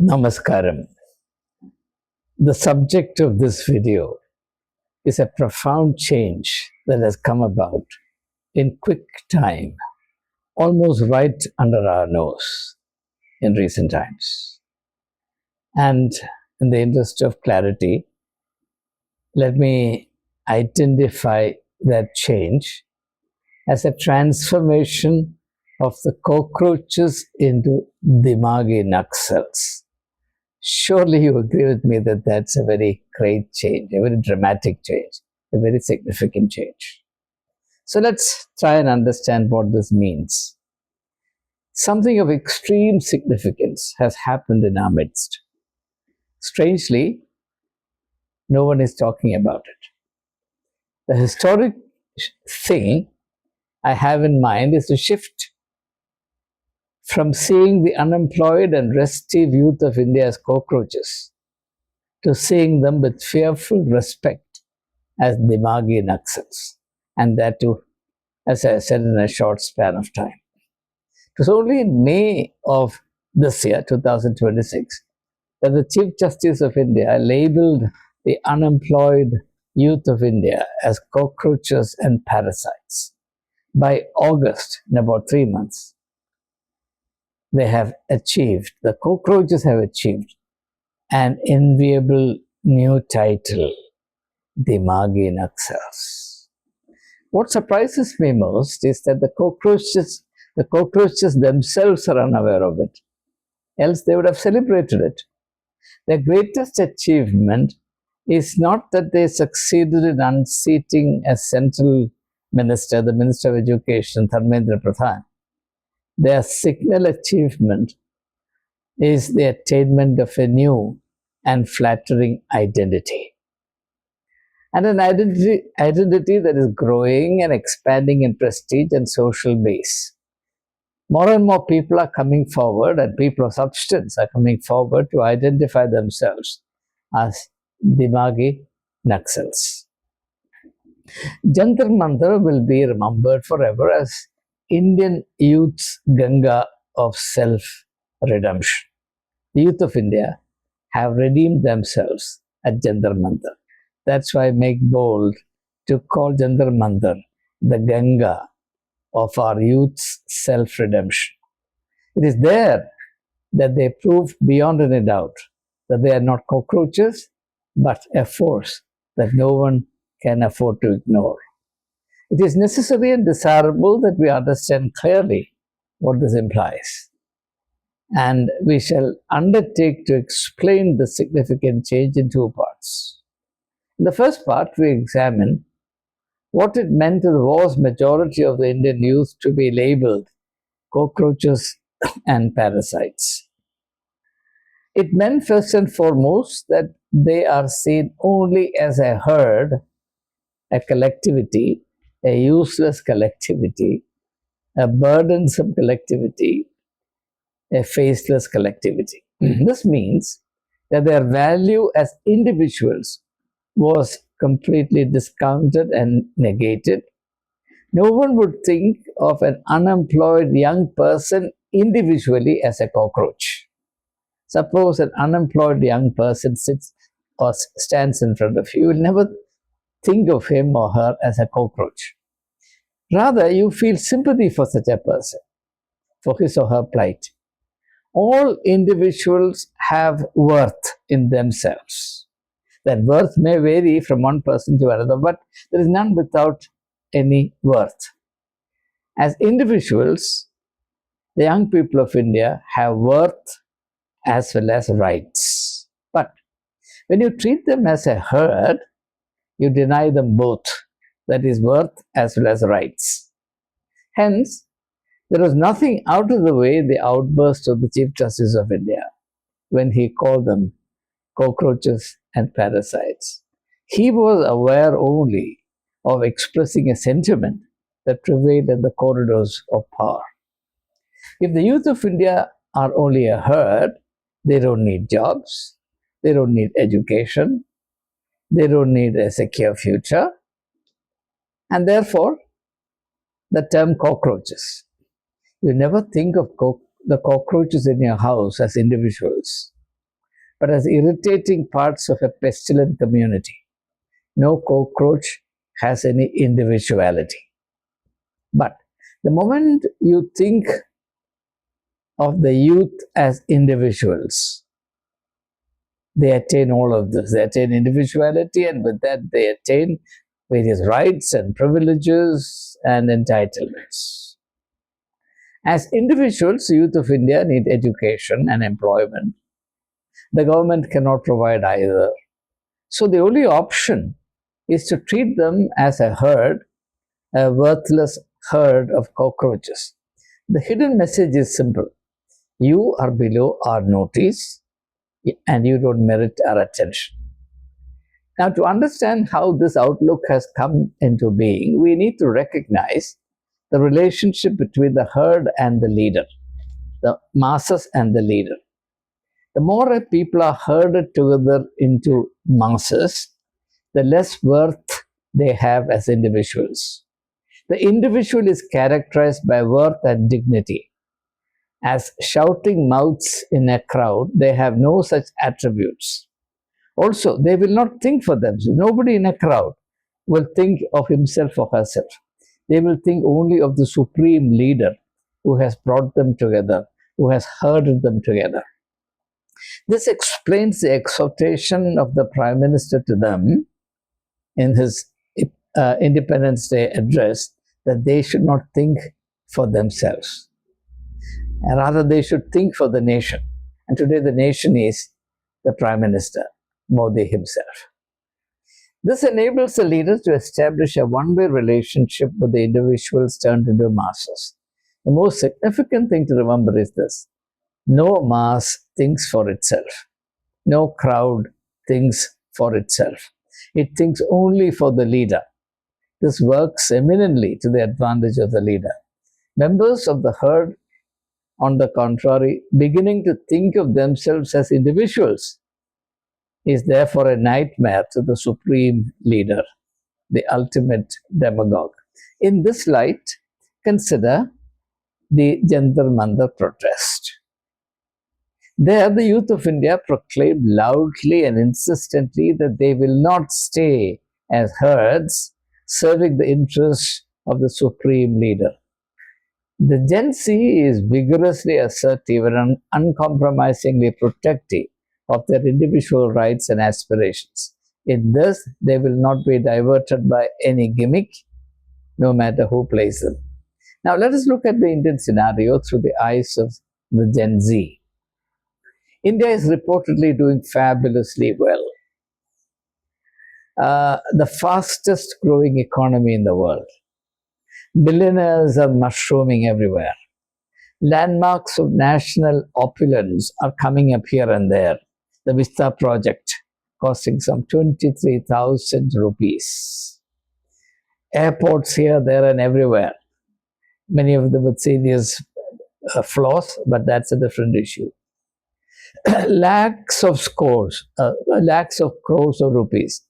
Namaskaram. The subject of this video is a profound change that has come about in quick time, almost right under our nose in recent times. And in the interest of clarity, let me identify that change as a transformation of the cockroaches into dimagi naxals. Surely you agree with me that that's a very great change, a very dramatic change, a very significant change. So let's try and understand what this means. Something of extreme significance has happened in our midst. Strangely, no one is talking about it. The historic thing I have in mind is to shift from seeing the unemployed and restive youth of India as cockroaches to seeing them with fearful respect as dimagi naxals, and that too, as I said, in a short span of time. It was only in May of this year, 2026, that the Chief Justice of India labeled the unemployed youth of India as cockroaches and parasites. By August, in about 3 months, the cockroaches have achieved an enviable new title, Dimagi Naxals. What surprises me most is that the cockroaches themselves are unaware of it, else they would have celebrated it. Their greatest achievement is not that they succeeded in unseating a central minister, the Minister of Education, Dharmendra Pradhan. Their signal achievement is the attainment of a new and flattering identity. And an identity that is growing and expanding in prestige and social base. More and more people are coming forward, and people of substance are coming forward to identify themselves as Dimagi Naxals. Jantar Mantar will be remembered forever as Indian youth's Ganga of self-redemption. The youth of India have redeemed themselves at Jantar Mantar. That's why I make bold to call Jantar Mantar the Ganga of our youth's self-redemption. It is there that they prove beyond any doubt that they are not cockroaches, but a force that no one can afford to ignore. It is necessary and desirable that we understand clearly what this implies. And we shall undertake to explain the significant change in two parts. In the first part, we examine what it meant to the vast majority of the Indian youth to be labeled cockroaches and parasites. It meant first and foremost that they are seen only as a herd, a collectivity, a useless collectivity, a burdensome collectivity, a faceless collectivity. This means that their value as individuals was completely discounted and negated. No one would think of an unemployed young person individually as a cockroach. Suppose an unemployed young person sits or stands in front of you, you will never think of him or her as a cockroach. Rather, you feel sympathy for such a person, for his or her plight. All individuals have worth in themselves. That worth may vary from one person to another, but there is none without any worth. As individuals, the young people of India have worth as well as rights. But when you treat them as a herd, you deny them both, that is, worth as well as rights. Hence, there was nothing out of the way the outburst of the Chief Justice of India when he called them cockroaches and parasites. He was aware only of expressing a sentiment that prevailed in the corridors of power. If the youth of India are only a herd, they don't need jobs, they don't need education, they don't need a secure future, and therefore the term cockroaches. You never think of the cockroaches in your house as individuals. but as irritating parts of a pestilent community. No cockroach has any individuality. But the moment you think of the youth as individuals, they attain all of this. They attain individuality, and with that, they attain various rights and privileges and entitlements. As individuals, the youth of India need education and employment. The government cannot provide either. So the only option is to treat them as a herd, a worthless herd of cockroaches. The hidden message is simple. You are below our notice and you don't merit our attention. Now, to understand how this outlook has come into being, we need to recognize the relationship between the herd and the leader, the masses and the leader. The more people are herded together into masses, the less worth they have as individuals. The individual is characterized by worth and dignity. As shouting mouths in a crowd, they have no such attributes. Also, they will not think for themselves. Nobody in a crowd will think of himself or herself. They will think only of the supreme leader who has brought them together, who has herded them together. This explains the exhortation of the Prime Minister to them in his Independence Day address that they should not think for themselves. And rather, they should think for the nation. And today, the nation is the Prime Minister, Modi himself. This enables the leaders to establish a one-way relationship with the individuals turned into masses. The most significant thing to remember is this. No mass thinks for itself. No crowd thinks for itself. It thinks only for the leader. This works eminently to the advantage of the leader. Members of the herd, on the contrary, beginning to think of themselves as individuals, is therefore a nightmare to the supreme leader, the ultimate demagogue. In this light, consider the Jantar Mantar protest. There, the youth of India proclaimed loudly and insistently that they will not stay as herds serving the interests of the supreme leader. The Gen Z is vigorously assertive and uncompromisingly protective of their individual rights and aspirations. In this, they will not be diverted by any gimmick, no matter who plays them. Now, let us look at the Indian scenario through the eyes of the Gen Z. India is reportedly doing fabulously well. The fastest growing economy in the world. Billionaires are mushrooming everywhere. Landmarks of national opulence are coming up here and there. The Vista project costing some 23,000 rupees. Airports here, there and everywhere. Many of them with serious flaws, but that's a different issue. Lakhs of crores of rupees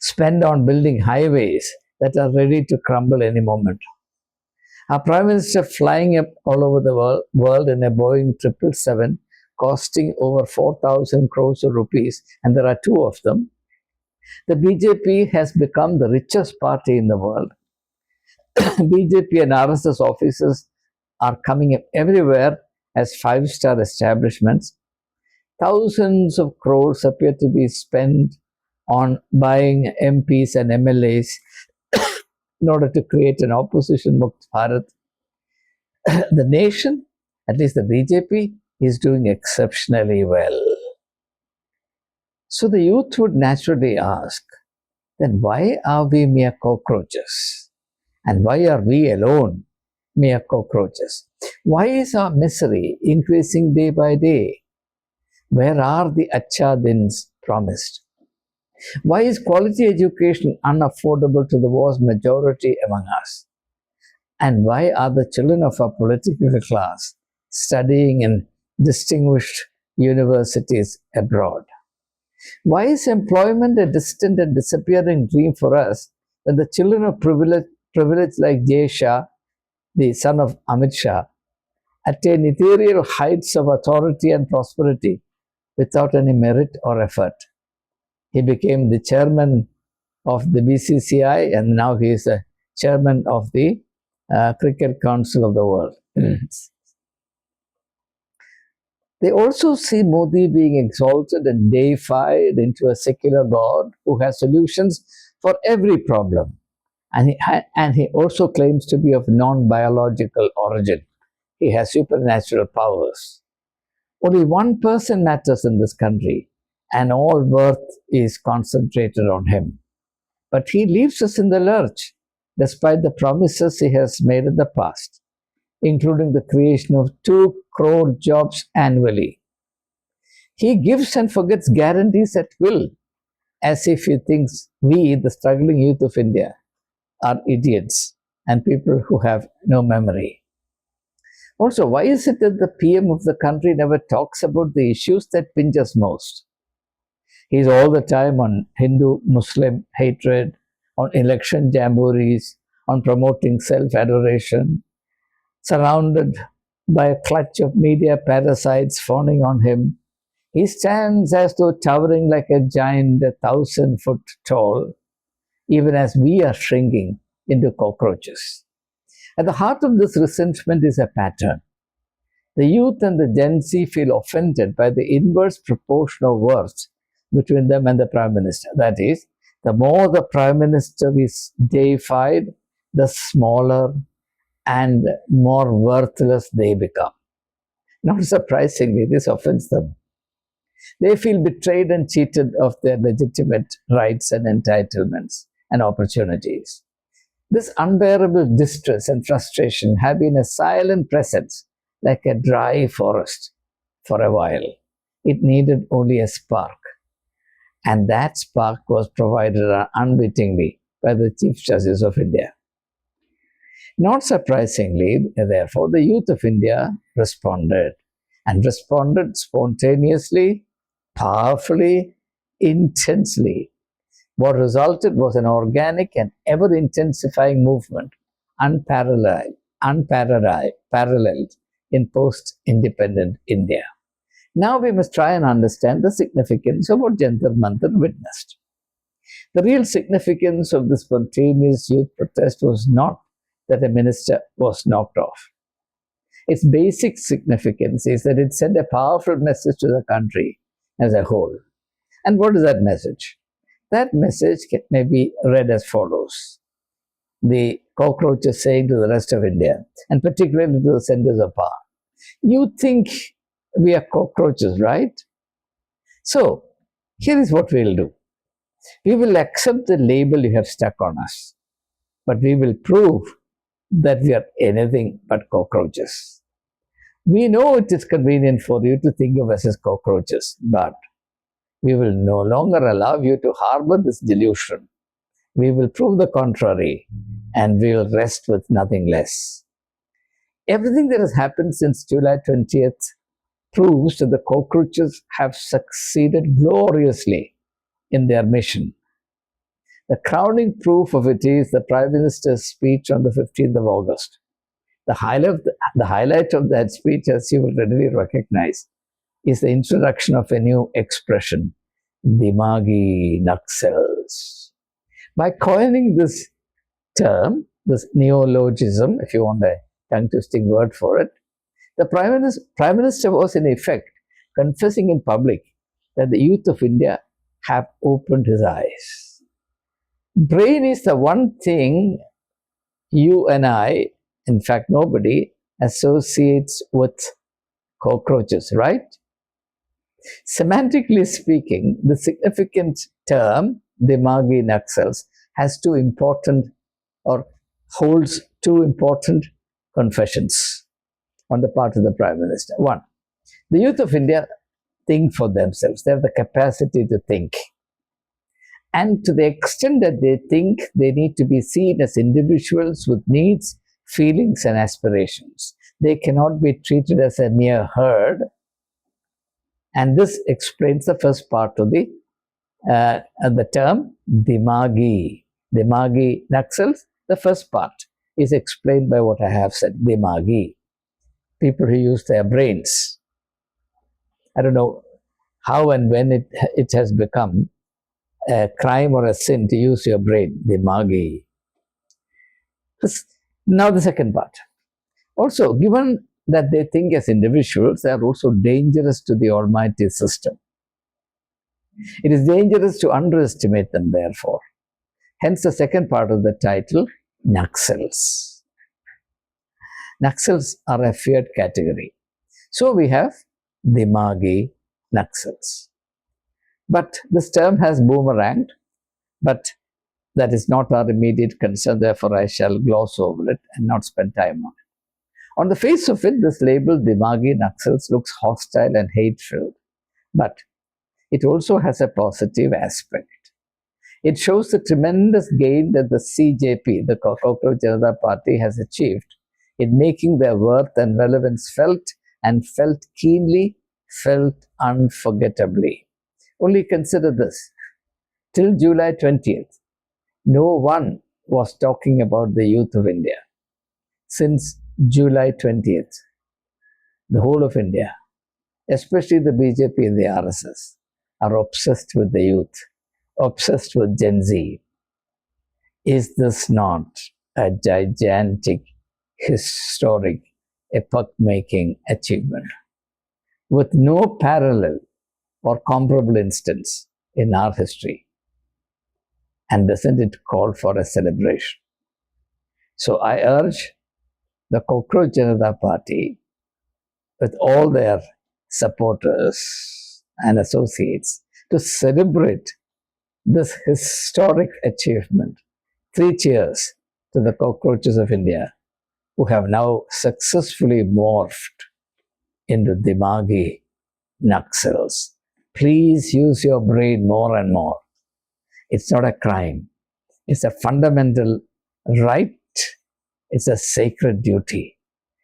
spent on building highways that are ready to crumble any moment. Our Prime Minister flying up all over the world in a Boeing 777 costing over 4,000 crores of rupees, and there are two of them. The BJP has become the richest party in the world. BJP and RSS offices are coming up everywhere as five-star establishments. Thousands of crores appear to be spent on buying MPs and MLAs in order to create an opposition Mukt Bharat. The nation, at least the BJP, is doing exceptionally well. So the youth would naturally ask, then why are we mere cockroaches? And why are we alone mere cockroaches? Why is our misery increasing day by day? Where are the Acha Dins promised? Why is quality education unaffordable to the vast majority among us? And why are the children of our political class studying in distinguished universities abroad? Why is employment a distant and disappearing dream for us when the children of privilege like Jay Shah, the son of Amit Shah, attain ethereal heights of authority and prosperity without any merit or effort. He became the chairman of the BCCI, and now he is the chairman of the Cricket Council of the World. They also see Modi being exalted and deified into a secular god who has solutions for every problem. And he also claims to be of non-biological origin. He has supernatural powers. Only one person matters in this country, and all worth is concentrated on him. But he leaves us in the lurch, despite the promises he has made in the past, including the creation of 2 crore jobs annually. He gives and forgets guarantees at will, as if he thinks we, the struggling youth of India, are idiots and people who have no memory. Also, why is it that the PM of the country never talks about the issues that pinch us most? He's all the time on Hindu-Muslim hatred, on election jamborees, on promoting self-adoration, surrounded by a clutch of media parasites fawning on him. He stands as though towering like a giant 1,000 foot tall, even as we are shrinking into cockroaches. At the heart of this resentment is a pattern. The youth and the Gen Z feel offended by the inverse proportion of worth between them and the Prime Minister. That is, the more the Prime Minister is deified, the smaller and more worthless they become. Not surprisingly, this offends them. They feel betrayed and cheated of their legitimate rights and entitlements and opportunities. This unbearable distress and frustration have been a silent presence, like a dry forest, for a while. It needed only a spark. And that spark was provided unwittingly by the Chief Justice of India. Not surprisingly, therefore, the youth of India responded, and responded spontaneously, powerfully, intensely. What resulted was an organic and ever-intensifying movement, unparalleled in post-independent India. Now we must try and understand the significance of what Jantar Mantar witnessed. The real significance of the spontaneous youth protest was not that a minister was knocked off. Its basic significance is that it sent a powerful message to the country as a whole. And what is that message? That message may be read as follows. The cockroaches saying to the rest of India, and particularly to the centers of power, you think we are cockroaches, right? So, here is what we'll do. We will accept the label you have stuck on us, but we will prove that we are anything but cockroaches. We know it is convenient for you to think of us as cockroaches, but we will no longer allow you to harbor this delusion. We will prove the contrary, and we will rest with nothing less. Everything that has happened since July 20th proves that the cockroaches have succeeded gloriously in their mission. The crowning proof of it is the Prime Minister's speech on the 15th of August. The highlight of that speech, as you will readily recognize, is the introduction of a new expression, Dimagi Naxals. By coining this term, this neologism, if you want a tongue-twisting word for it, the Prime Minister was in effect confessing in public that the youth of India have opened his eyes. Brain is the one thing you and I, in fact nobody, associates with cockroaches, right? Semantically speaking, the significant term, Dimagi Naxals, has two important or holds two important confessions on the part of the Prime Minister. One, the youth of India think for themselves. They have the capacity to think. And to the extent that they think, they need to be seen as individuals with needs, feelings, and aspirations. They cannot be treated as a mere herd. And this explains the first part of the term Dimagi. Dimagi Naxals, the first part is explained by what I have said, Dimagi. People who use their brains. I don't know how and when it has become a crime or a sin to use your brain, dimagi. Now the second part. Also, given that they think as individuals, they are also dangerous to the almighty system. It is dangerous to underestimate them, therefore. Hence the second part of the title, Naxals. Naxals are a feared category. So we have Dimagi Naxals. But this term has boomeranged, but that is not our immediate concern, therefore I shall gloss over it and not spend time on it. On the face of it, this label Dimagi Naxals looks hostile and hate-filled, but it also has a positive aspect. It shows the tremendous gain that the CJP, the Cockroach Janata Party, has achieved in making their worth and relevance felt, and felt keenly, felt unforgettably. Only consider this. Till July 20th, no one was talking about the youth of India. Since July 20th, the whole of India, especially the BJP and the RSS, are obsessed with the youth, obsessed with Gen Z. Is this not a gigantic, historic, epoch-making achievement with no parallel or comparable instance in our history? And doesn't it call for a celebration? So I urge the Cockroach Janata Party, with all their supporters and associates, to celebrate this historic achievement. 3 cheers to the cockroaches of India, who have now successfully morphed into Dimagi Naxals. Please use your brain more and more. It's not a crime. It's a fundamental right. It's a sacred duty.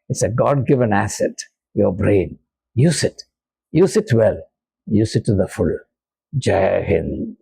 It's a God-given asset, your brain. Use it. Use it well. Use it to the full. Jai Hind.